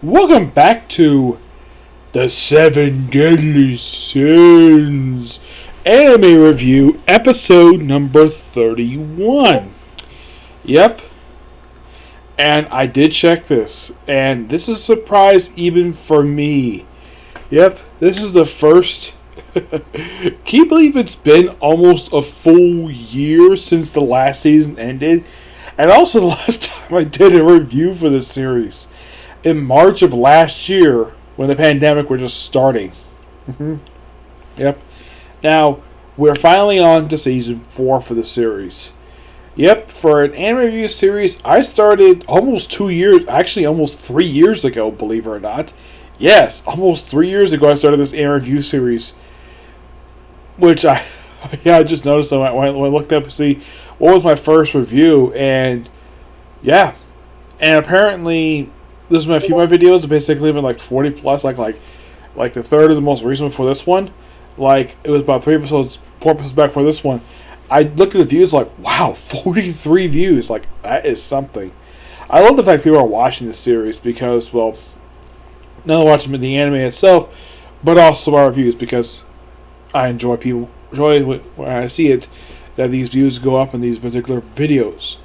Welcome back to the Seven Deadly Sins anime review, episode number 31. Yep. And I did check this, and this is a surprise even for me. Yep, this is the first. Can you believe it's been almost a full year since the last season ended? And also the last time I did a review for this series. In March of last year, when the pandemic was just starting. Yep. Now, we're finally on to season 4 for the series. Yep, for an anime review series, I started almost 2 years, actually almost 3 years ago, believe it or not. Yes, almost 3 years ago I started this anime review series. Which I just noticed when I looked up to see what was my first review, and yeah. And apparently, this is a few of my videos have basically been like 40 plus, like the third of the most recent one for this one. Like, it was about 4 episodes back for this one. I looked at the views like, wow, 43 views. Like, that is something. I love the fact people are watching this series because, well, not only watching the anime itself, but also our reviews, because I enjoy when I see it, that these views go up in these particular videos.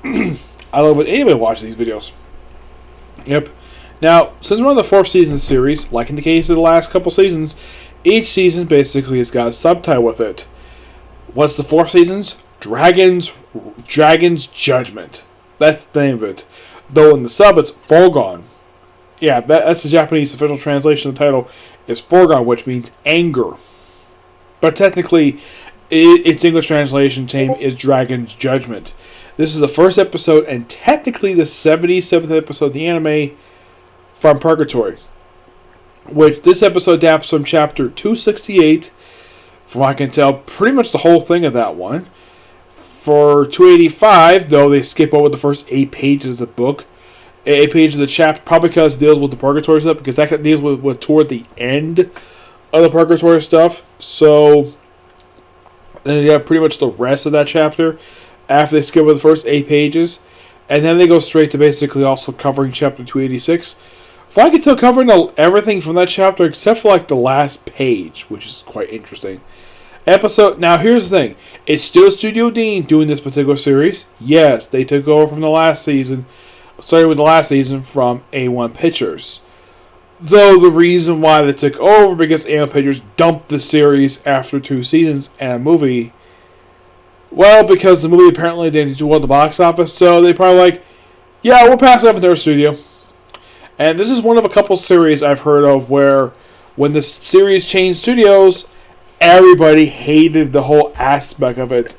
I love when anybody watches these videos. Yep. Now, since we're on the 4th season series, like in the case of the last couple seasons, each season basically has got a subtitle with it. What's the 4th season's? Dragon's Judgement. That's the name of it. Though in the sub, it's Foregone. Yeah, that's the Japanese official translation of the title. Is Foregone, which means anger. But technically, its English translation name is Dragon's Judgement. This is the first episode, and technically the 77th episode of the anime from Purgatory. Which this episode adapts from chapter 268, from what I can tell, pretty much the whole thing of that one. For 285, though, they skip over the first 8 pages of the book. 8 pages of the chapter, probably because it deals with the Purgatory stuff, because that deals with toward the end of the Purgatory stuff. So, then you have pretty much the rest of that chapter after they skip over the first 8 pages. And then they go straight to basically also covering chapter 286. If I can tell, covering everything from that chapter except for like the last page, which is quite interesting. Now here's the thing. It's still Studio Dean doing this particular series. Yes, they took over from the last season. Started with the last season from A1 Pictures. Though the reason why they took over because A1 Pictures dumped the series after 2 seasons and a movie. Well, because the movie apparently didn't do well at the box office, so they probably like, yeah, we'll pass it up in their studio. And this is one of a couple series I've heard of where when the series changed studios, everybody hated the whole aspect of it.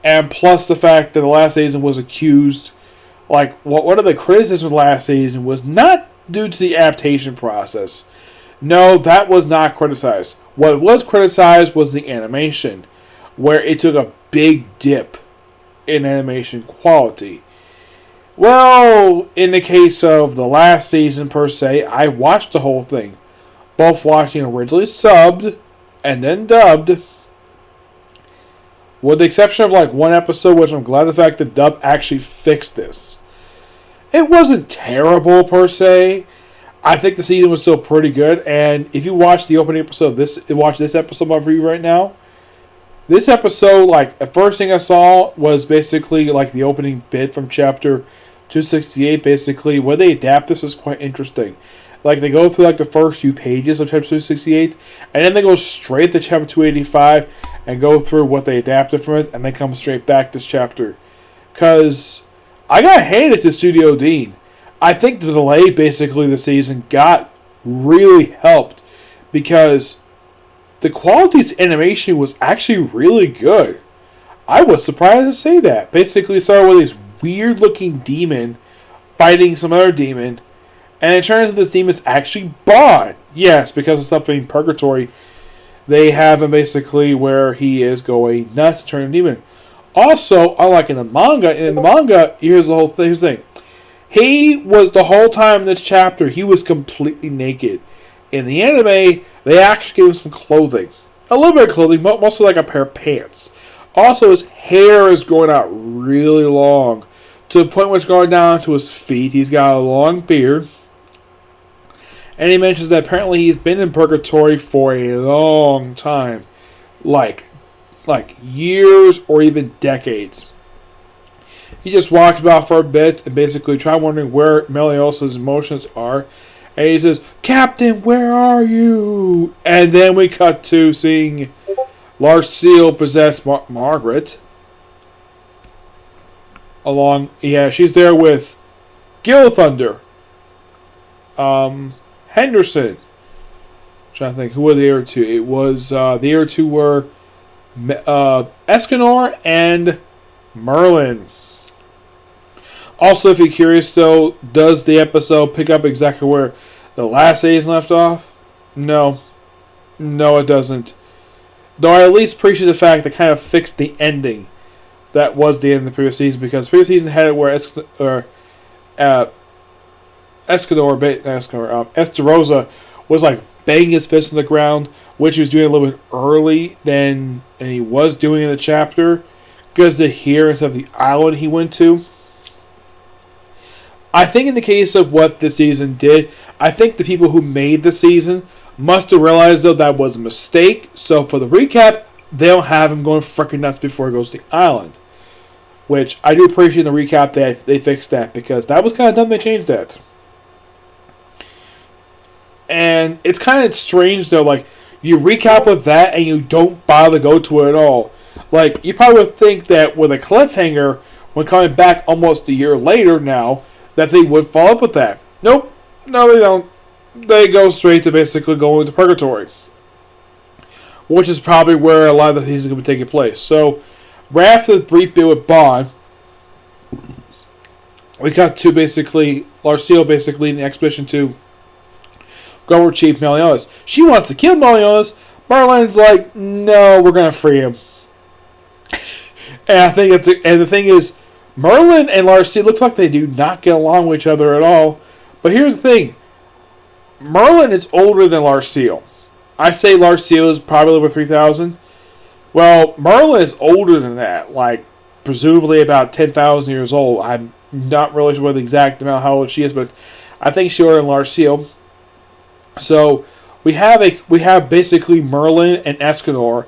And plus the fact that the last season was accused, like, one of the criticisms of the last season was not due to the adaptation process. No, that was not criticized. What was criticized was the animation, where it took a big dip in animation quality. Well, in the case of the last season per se, I watched the whole thing. Both watching originally subbed and then dubbed. With the exception of like one episode, which I'm glad the fact that dub actually fixed this. It wasn't terrible per se. I think the season was still pretty good. And if you watch the opening episode, watch this episode of my review right now. This episode, like, the first thing I saw was basically like the opening bit from chapter 268. Basically, where they adapt this is quite interesting. Like, they go through like the first few pages of chapter 268, and then they go straight to chapter 285 and go through what they adapted from it, and then come straight back to this chapter. Because I gotta hand it to Studio Dean. I think the delay basically the season got really helped because the quality of animation was actually really good. I was surprised to say that. Basically, it started with this weird-looking demon fighting some other demon, and it turns out this demon is actually Bond. Yes, because of stuff in Purgatory, they have him basically where he is going nuts to turn a demon. Also, unlike in the manga, here's the thing. He was, the whole time in this chapter, he was completely naked. In the anime, they actually gave him some clothing. A little bit of clothing, mostly like a pair of pants. Also, his hair is growing out really long, to the point where it's going down to his feet. He's got a long beard. And he mentions that apparently he's been in Purgatory for a long time. Like years or even decades. He just walked about for a bit and basically tried wondering where Meliodas' emotions are. And he says, "Captain, where are you?" And then we cut to seeing Larseal possess Margaret. She's there with Gil Thunder, Henderson. I'm trying to think, who were the other two? It was the other two were Escanor and Merlin. Also, if you're curious though, does the episode pick up exactly where the last season left off? No, it doesn't. Though I at least appreciate the fact that kind of fixed the ending. That was the end of the previous season, because the previous season had it where Esterosa was like banging his fist on the ground, which he was doing a little bit early than he was doing in the chapter, because the adherence of the island he went to. I think in the case of what this season did, I think the people who made the season must have realized though that was a mistake. So for the recap, they'll have him going freaking nuts before he goes to the island. Which I do appreciate in the recap that they fixed that, because that was kind of dumb they changed that. And it's kind of strange though, like you recap with that and you don't bother to go to it at all. Like you probably would think that with a cliffhanger, when coming back almost a year later now, that they would follow up with that. Nope, no they don't. They go straight to basically going to Purgatory, which is probably where a lot of the season is going to be taking place. So, right after the brief bit with Bond, we got to basically Larseal basically leading the expedition to go retrieve Meliodas. She wants to kill Meliodas. Merlin's like, no, we're going to free him. And the thing is, Merlin and Larseal looks like they do not get along with each other at all. But here's the thing. Merlin is older than Larseal. I say Larseal is probably over 3,000. Well, Merlin is older than that. Like, presumably about 10,000 years old. I'm not really sure what the exact amount how old she is, but I think she's older than Larseal. So, we have basically Merlin and Escanor.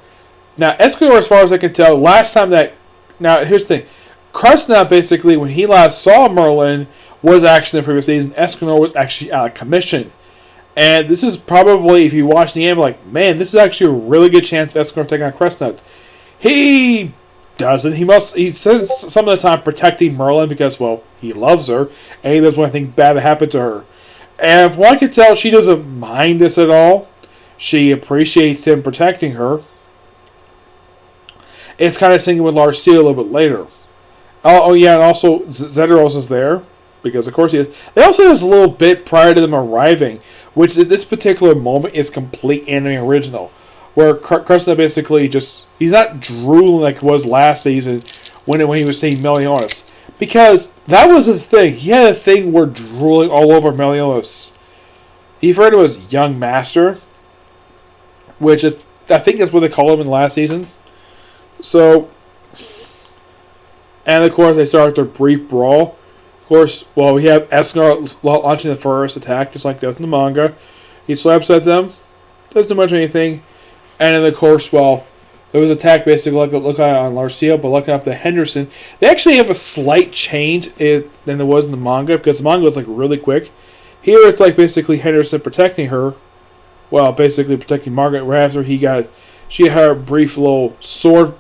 Now, Escanor, as far as I can tell, last time that... Now, here's the thing. Krusna, basically, when he last saw Merlin, was actually in the previous season. Escanor was actually out of commission. And this is probably, if you watch the game, like, man, this is actually a really good chance for Escanor taking on Krusna. He doesn't. He spends some of the time protecting Merlin because, well, he loves her. And he doesn't want anything bad to happen to her. And from what I can tell, she doesn't mind this at all. She appreciates him protecting her. It's kind of singing with Larseal a little bit later. Oh yeah, and also Zedros is there, because of course he is. They also have this little bit prior to them arriving, which at this particular moment is complete anime original, where Krusna basically he's not drooling like it was last season when he was seeing Meliodas, because that was his thing. He had a thing where drooling all over Meliodas. He referred to as young master, which is, I think that's what they call him in the last season. So, and of course they start their brief brawl. Of course, well, we have Escanor launching the first attack, just like does in the manga. He slaps at them, doesn't do much of anything, and then of course, well, there was an attack basically look on Larseal, but looking up to Henderson. They actually have a slight change than there was in the manga, because the manga was like really quick. Here it's like basically Henderson protecting her, well, basically protecting Margaret. Right after she had her brief little sword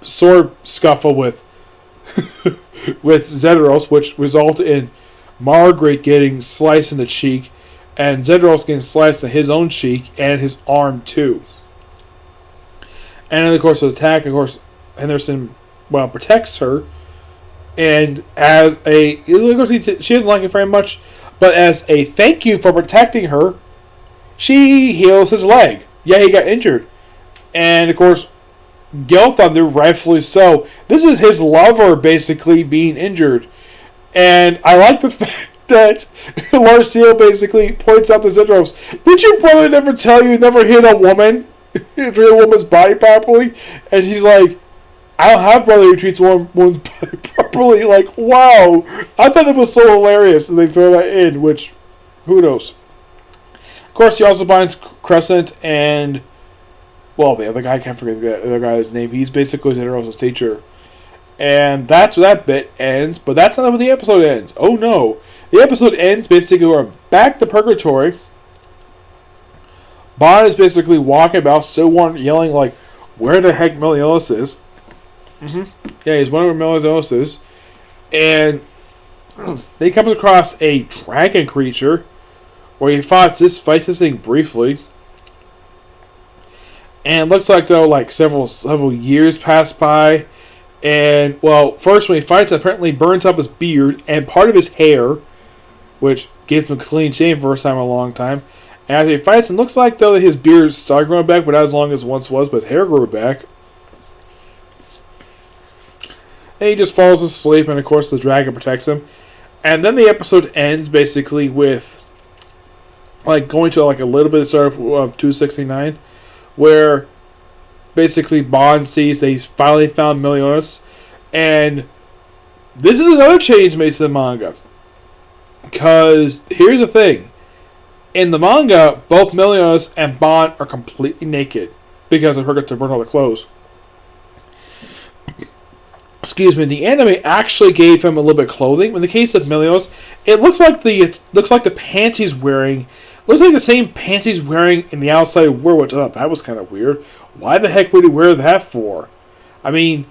scuffle with Zedros, which resulted in Margaret getting sliced in the cheek, and Zedros getting sliced in his own cheek and his arm too. And then, of course, the attack, of course, Henderson, well, protects her, and as a, of course, she doesn't like it very much, but as a thank you for protecting her, she heals his leg. Yeah, he got injured, and of course, Gil Thunder, rightfully so. This is his lover basically being injured. And I like the fact that Larseal basically points out to Zedros, did your brother never tell you never hit a woman? Treat a woman's body properly? And he's like, I don't have a brother who treats a woman's body properly. Like, wow. I thought it was so hilarious that they throw that in, which, who knows? course, he also finds Crescent and, well, the other guy, I can't forget the other guy's name. He's basically Zero's teacher. And that's where that bit ends, but that's not where the episode ends. Oh no. The episode ends basically we're back to Purgatory. Bond is basically walking about, still yelling like, where the heck Meliodas is. Yeah, he's wondering where Meliodas is. And he comes across a dragon creature where he fights this thing briefly. And it looks like, though, like several years pass by. And, well, first when he fights, it apparently burns up his beard and part of his hair, which gives him a clean shave for the first time in a long time. And after he fights, it looks like, though, that his beard started growing back, but not as long as it once was, but his hair grew back. And he just falls asleep, and of course the dragon protects him. And then the episode ends basically with, like, going to like a little bit of start of 269, where basically Bond sees that he's finally found Meliodas. And this is another change made to the manga. Because here's the thing. In the manga, both Meliodas and Bond are completely naked because they forgot to burn all their clothes. Excuse me. The anime actually gave him a little bit of clothing. In the case of Meliodas, it looks like the pants he's wearing looks like the same pants he's wearing in the outside world. Which that was kind of weird. Why the heck would he wear that for? I mean,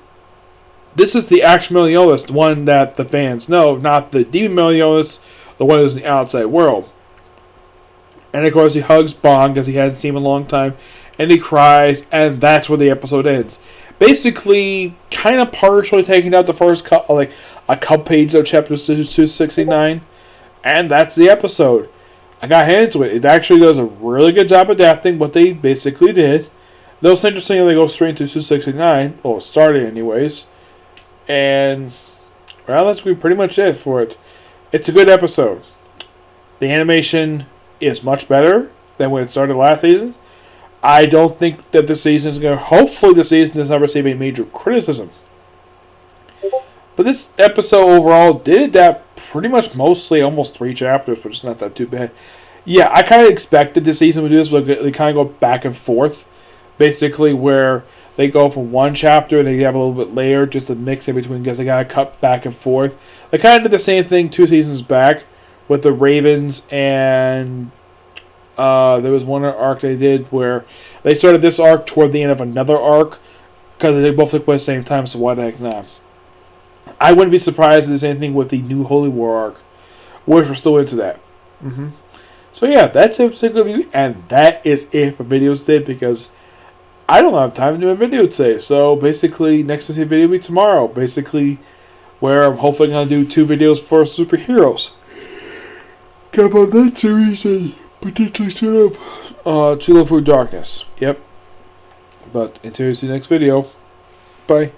this is the actual Meliodas, the one that the fans know, not the demon Meliodas, the one who's in the outside world. And of course, he hugs Bond because he hasn't seen him in a long time, and he cries, and that's where the episode ends. Basically, kind of partially taking out the first a couple pages of chapter 269, and that's the episode. I got hands to it. It actually does a really good job adapting what they basically did. Though it's interesting they go straight into 269, well, starting anyways. And, well, that's pretty much it for it. It's a good episode. The animation is much better than when it started last season. I don't think that this season is going to... Hopefully this season does not receive any major criticism. But this episode overall did adapt pretty much mostly almost 3 chapters, which is not that too bad. Yeah, I kind of expected this season would do this. They kind of go back and forth. Basically where they go from one chapter and they have a little bit later just to mix in between because they got to cut back and forth. They kind of did the same thing 2 seasons back with the Ravens, and there was one arc they did where they started this arc toward the end of another arc because they both took place at the same time, so why the heck not? I wouldn't be surprised if there's anything with the New Holy War arc, which we're still into that. So yeah, that's it for the review, and that is it for videos today because I don't have time to do a video today. So basically, next video will be tomorrow. Basically, where I'm hopefully going to do 2 videos for superheroes. Come on that series and potentially set up Chilo Through Darkness. Yep. But until you see the next video, bye.